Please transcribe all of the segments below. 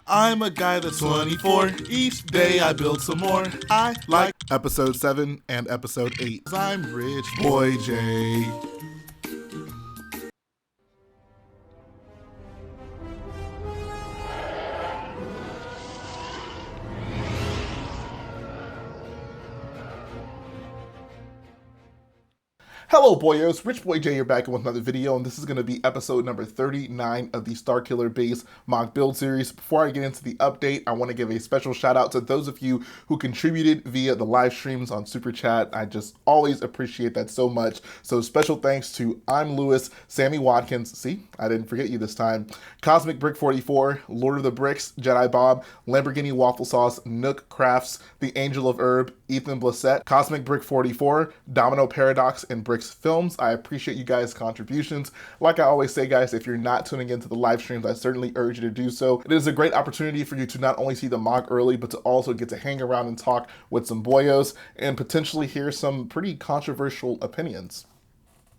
I'm a guy that's 24. Each day I build some more. I like episode 7 and episode 8. I'm Rich Boy J. Hello boyos, Rich Boy J here back with another video, and this is going to be episode number 39 of the Starkiller base mock build series. Before I get into the update, I want to give a special shout out to those of you who contributed via the live streams on Super Chat. I just always appreciate that so much. So special thanks to imlewis, Sammy Watkins, see, I didn't forget you this time, Cosmic Brick 44, Lord of the Bricks, Jedi Bob, Lamborghini Waffle Sauce, Nook Crafs, The Angel of Herb, Ethan Blissett, Cosmic Brick 44, Domino Paradox, and Brix Films. I appreciate you guys' contributions. Like I always say, guys, if you're not tuning into the live streams, I certainly urge you to do so. It is a great opportunity for you to not only see the mock early, but to also get to hang around and talk with some boyos and potentially hear some pretty controversial opinions.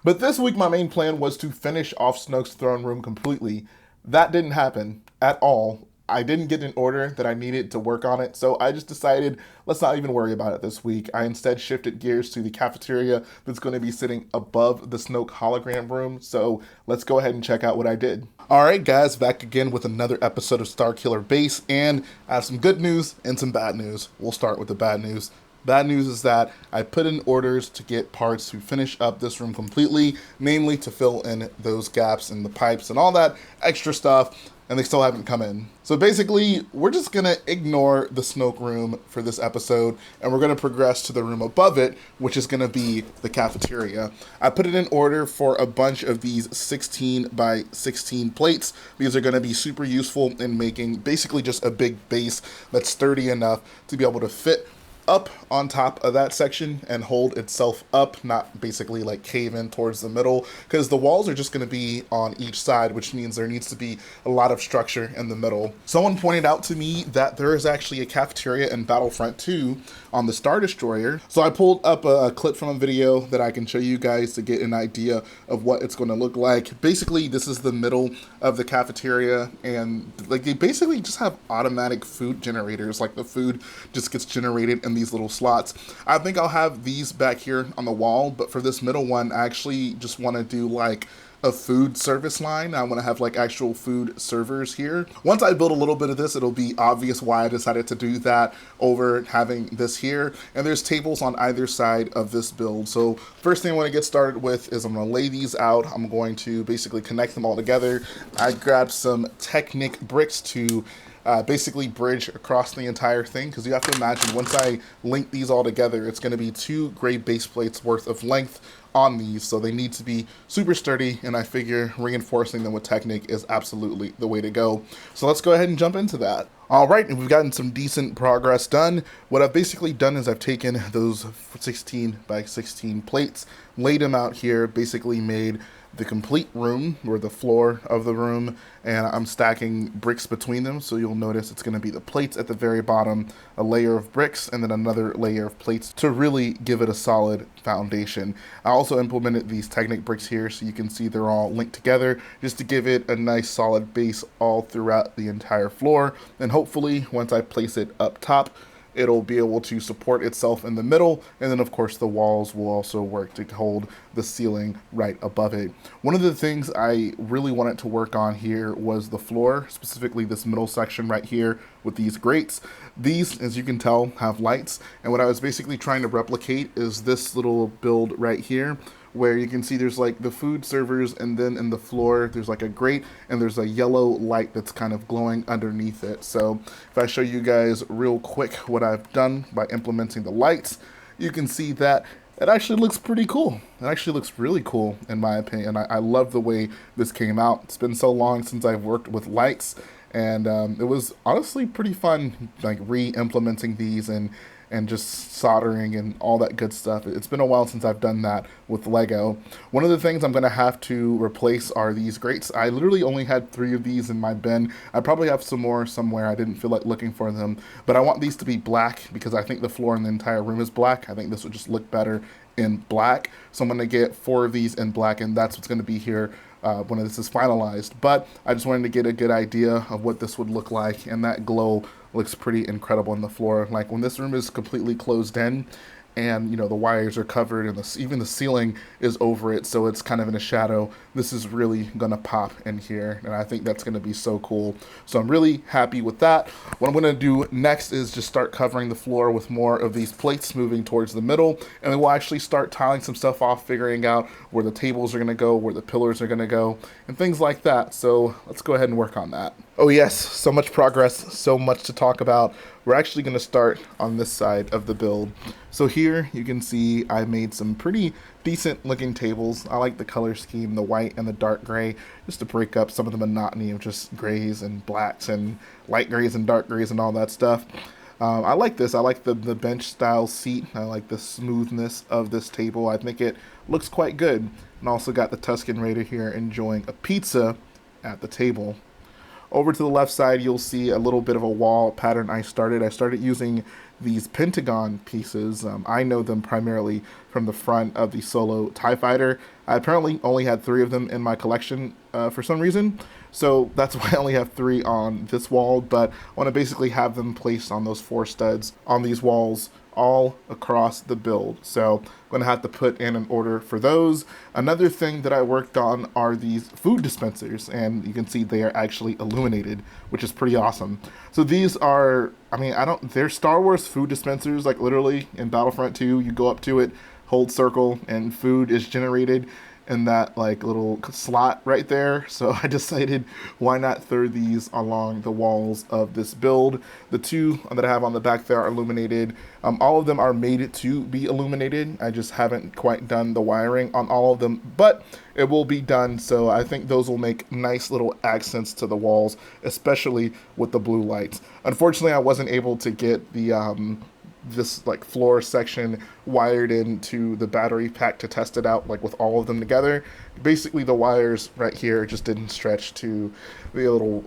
But this week, my main plan was to finish off Snoke's throne room completely. That didn't happen at all. I didn't get an order that I needed to work on it, so I just decided let's not even worry about it this week. I instead shifted gears to the cafeteria that's going to be sitting above the Snoke hologram room, so let's go ahead and check out what I did. Alright guys, back again with another episode of Starkiller Base, and I have some good news and some bad news. We'll start with the bad news. Bad news is that I put in orders to get parts to finish up this room completely, namely to fill in those gaps in the pipes and all that extra stuff, and they still haven't come in. So basically, we're just gonna ignore the Snoke room for this episode, and we're gonna progress to the room above it, which is gonna be the cafeteria. I put it in order for a bunch of these 16 by 16 plates. These are gonna be super useful in making basically just a big base that's sturdy enough to be able to fit up on top of that section and hold itself up, not basically like cave in towards the middle, because the walls are just going to be on each side, which means there needs to be a lot of structure in the middle. Someone pointed out to me that there is actually a cafeteria in Battlefront 2 on the Star Destroyer, so I pulled up a clip from a video that I can show you guys to get an idea of what it's going to look like. Basically, this is the middle of the cafeteria, and like they basically just have automatic food generators, like the food just gets generated in these little slots. I think I'll have these back here on the wall, but for this middle one, I actually just want to do like a food service line. I want to have like actual food servers here. Once I build a little bit of this, it'll be obvious why I decided to do that over having this here. And there's tables on either side of this build. So first thing I want to get started with is I'm going to lay these out. I'm going to basically connect them all together. I grabbed some Technic bricks to basically bridge across the entire thing, because you have to imagine once I link these all together, it's going to be 2 gray base plates worth of length on these, so they need to be super sturdy, and I figure reinforcing them with Technic is absolutely the way to go. So let's go ahead and jump into that. Alright, and we've gotten some decent progress done. What I've basically done is I've taken those 16 by 16 plates, laid them out here, basically made the complete room, or the floor of the room, and I'm stacking bricks between them, so you'll notice it's going to be the plates at the very bottom, a layer of bricks, and then another layer of plates to really give it a solid foundation. I also implemented these Technic bricks here, so you can see they're all linked together, just to give it a nice solid base all throughout the entire floor, and hopefully, once I place it up top, it'll be able to support itself in the middle, and then of course the walls will also work to hold the ceiling right above it. One of the things I really wanted to work on here was the floor, specifically this middle section right here with these grates. These, as you can tell, have lights, and what I was basically trying to replicate is this little build right here, where you can see there's like the food servers, and then in the floor there's like a grate, and there's a yellow light that's kind of glowing underneath it. So if I show you guys real quick what I've done by implementing the lights, you can see that it actually looks pretty cool. It actually looks really cool in my opinion. I love the way this came out. It's been so long since I've worked with lights, and it was honestly pretty fun, like re-implementing these and just soldering and all that good stuff. It's been a while since I've done that with Lego. One of the things I'm going to have to replace are these grates. I literally only had 3 of these in my bin. I probably have some more somewhere. I didn't feel like looking for them, but I want these to be black because I think the floor in the entire room is black. I think this would just look better in black. So I'm going to get 4 of these in black, and that's what's going to be here when this is finalized. But I just wanted to get a good idea of what this would look like, and that glow looks pretty incredible on the floor. Like when this room is completely closed in, and you know the wires are covered, and even the ceiling is over it, so it's kind of in a shadow. This is really gonna pop in here, and I think that's gonna be so cool. So I'm really happy with that. What I'm gonna do next is just start covering the floor with more of these plates moving towards the middle, and then we'll actually start tiling some stuff off, figuring out where the tables are gonna go, where the pillars are gonna go, and things like that. So let's go ahead and work on that. Oh yes, so much progress, so much to talk about. We're actually going to start on this side of the build. So here you can see I made some pretty decent looking tables. I like the color scheme, the white and the dark gray, just to break up some of the monotony of just grays and blacks and light grays and dark grays and all that stuff. I like this. I like the bench style seat. I like the smoothness of this table. I think it looks quite good. And also got the Tusken Raider here enjoying a pizza at the table. Over to the left side, you'll see a little bit of a wall pattern I started. I started using these pentagon pieces. I know them primarily from the front of the Solo TIE Fighter. I apparently only had 3 of them in my collection for some reason. So that's why I only have 3 on this wall, but I want to basically have them placed on those 4 studs on these walls all across the build. So I'm going to have to put in an order for those. Another thing that I worked on are these food dispensers, and you can see they are actually illuminated, which is pretty awesome. So these are, I mean, they're Star Wars food dispensers, like literally in Battlefront 2, you go up to it, hold circle, and food is generated in that like little slot right there. So I decided why not throw these along the walls of this build. The 2 that I have on the back there are illuminated. All of them are made to be illuminated. I just haven't quite done the wiring on all of them, but it will be done. So I think those will make nice little accents to the walls, especially with the blue lights. Unfortunately, I wasn't able to get the this like floor section wired into the battery pack to test it out, like with all of them together. Basically the wires right here just didn't stretch to the little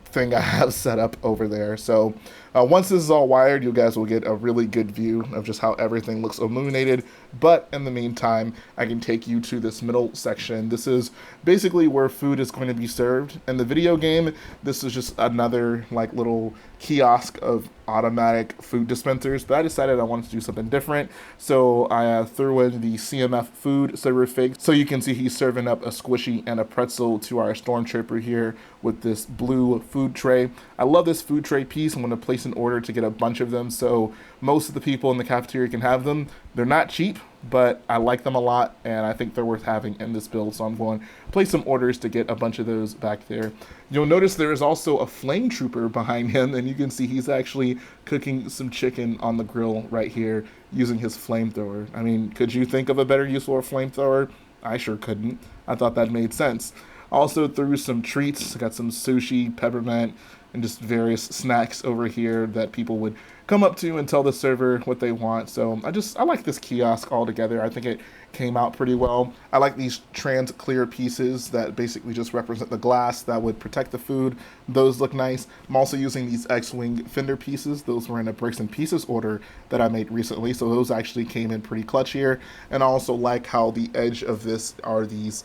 thing I have set up over there. So once this is all wired, you guys will get a really good view of just how everything looks illuminated. But in the meantime, I can take you to this middle section. This is basically where food is going to be served. In the video game, this is just another like little kiosk of automatic food dispensers, but I decided I wanted to do something different. So I threw in the CMF food server fig. So you can see he's serving up a squishy and a pretzel to our stormtrooper here with this blue food tray. I love this food tray piece. I'm going to place an order to get a bunch of them so most of the people in the cafeteria can have them. They're not cheap, but I like them a lot, and I think they're worth having in this build, so I'm going to place some orders to get a bunch of those back there. You'll notice there is also a flame trooper behind him, and you can see he's actually cooking some chicken on the grill right here using his flamethrower. I mean, could you think of a better use for a flamethrower? I sure couldn't. I thought that made sense. Also threw some treats. Got some sushi, peppermint, and just various snacks over here that people would come up to and tell the server what they want. So I like this kiosk altogether. I think it came out pretty well. I like these trans clear pieces that basically just represent the glass that would protect the food. Those look nice. I'm also using these X-Wing fender pieces. Those were in a Brix and Pieces order that I made recently, so those actually came in pretty clutch here. And I also like how the edge of this are these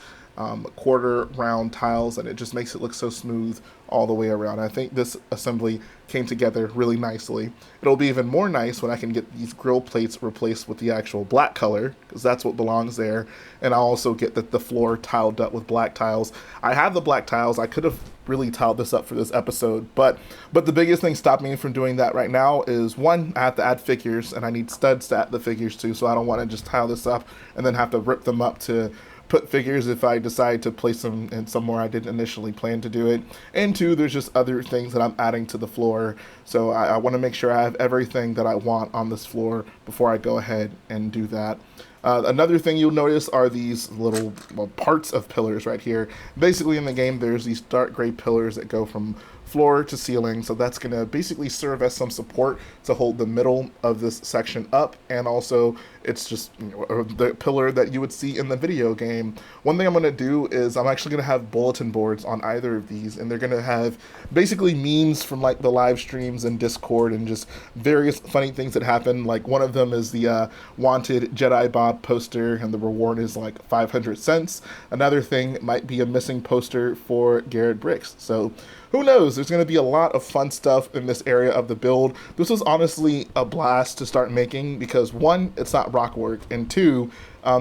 quarter round tiles, and it just makes it look so smooth all the way around. I think this assembly came together really nicely. It'll be even more nice when I can get these grill plates replaced with the actual black color, because that's what belongs there. And I'll also get the floor tiled up with black tiles. I have the black tiles. I could have really tiled this up for this episode, but the biggest thing stopping me from doing that right now is, one, I have to add figures, and I need studs to add the figures to, so I don't want to just tile this up and then have to rip them up to put figures if I decide to place them in somewhere I didn't initially plan to do it. And 2, there's just other things that I'm adding to the floor, so I want to make sure I have everything that I want on this floor before I go ahead and do that. Another thing you'll notice are these little parts of pillars right here. Basically in the game there's these dark gray pillars that go from floor to ceiling. So that's going to basically serve as some support to hold the middle of this section up, and also it's just, you know, the pillar that you would see in the video game. One thing I'm going to do is I'm actually going to have bulletin boards on either of these, and they're going to have basically memes from like the live streams and Discord and just various funny things that happen. Like one of them is the wanted Jedi Bob poster, and the reward is like 500 cents. Another thing might be a missing poster for Garrett Brix. So who knows? There's going to be a lot of fun stuff in this area of the build. This was honestly a blast to start making because, one, it's not rock work, and two,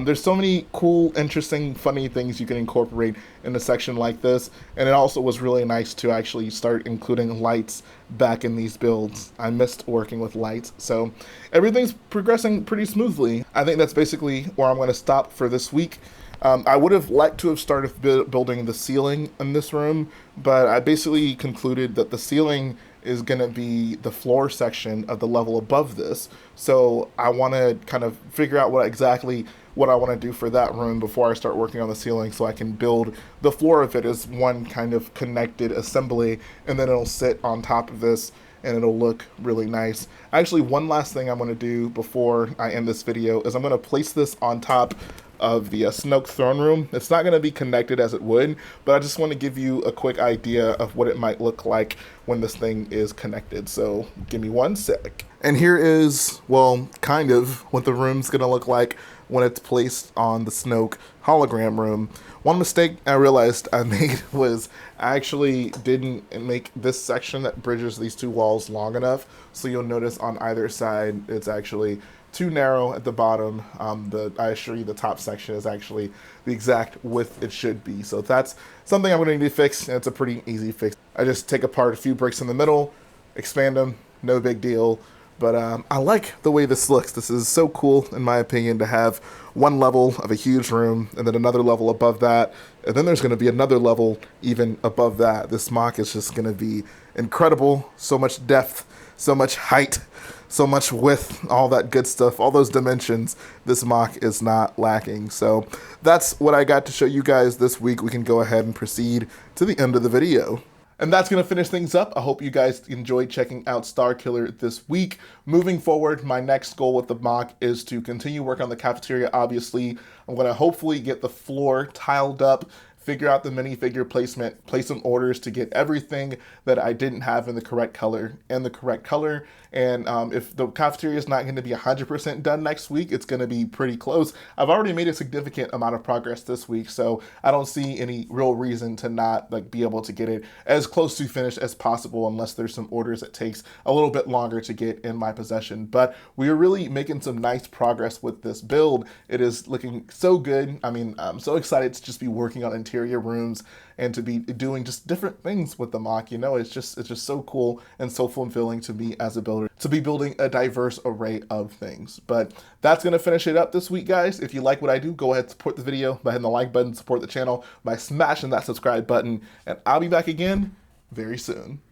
there's so many cool, interesting, funny things you can incorporate in a section like this, and it also was really nice to actually start including lights back in these builds. I missed working with lights, so everything's progressing pretty smoothly. I think that's basically where I'm going to stop for this week. I would have liked to have started building the ceiling in this room, but I basically concluded that the ceiling is going to be the floor section of the level above this. So I want to kind of figure out what I want to do for that room before I start working on the ceiling, so I can build the floor of it as one kind of connected assembly, and then it'll sit on top of this and it'll look really nice. Actually, one last thing I'm going to do before I end this video is I'm going to place this on top of the Snoke throne room. It's not going to be connected as it would, but I just want to give you a quick idea of what it might look like when this thing is connected. So give me one sec. And here is, well, kind of what the room's going to look like when it's placed on the Snoke hologram room. One mistake I realized I made was I actually didn't make this section that bridges these two walls long enough. So you'll notice on either side it's actually too narrow at the bottom. I assure you the top section is actually the exact width it should be. So that's something I'm going to need to fix, and it's a pretty easy fix. I just take apart a few bricks in the middle, expand them, no big deal. But I like the way this looks. This is so cool, in my opinion, to have one level of a huge room and then another level above that. And then there's going to be another level even above that. This MOC is just going to be incredible. So much depth, so much height, so much width, all that good stuff, all those dimensions. This MOC is not lacking. So that's what I got to show you guys this week. We can go ahead and proceed to the end of the video. And that's going to finish things up. I hope you guys enjoyed checking out Starkiller this week. Moving forward, my next goal with the MOC is to continue work on the cafeteria, obviously. I'm going to hopefully get the floor tiled up, figure out the minifigure placement, place some orders to get everything that I didn't have in the correct color in the correct color. And if the cafeteria is not going to be 100% done next week, it's going to be pretty close. I've already made a significant amount of progress this week, so I don't see any real reason to not be able to get it as close to finished as possible, unless there's some orders that takes a little bit longer to get in my possession. But we are really making some nice progress with this build. It is looking so good. I mean, I'm so excited to just be working on interior rooms and to be doing just different things with the MOC. You know, it's just so cool and so fulfilling to me as a builder to be building a diverse array of things. But that's going to finish it up this week, guys. If you like what I do, go ahead and support the video by hitting the like button, support the channel by smashing that subscribe button, and I'll be back again very soon.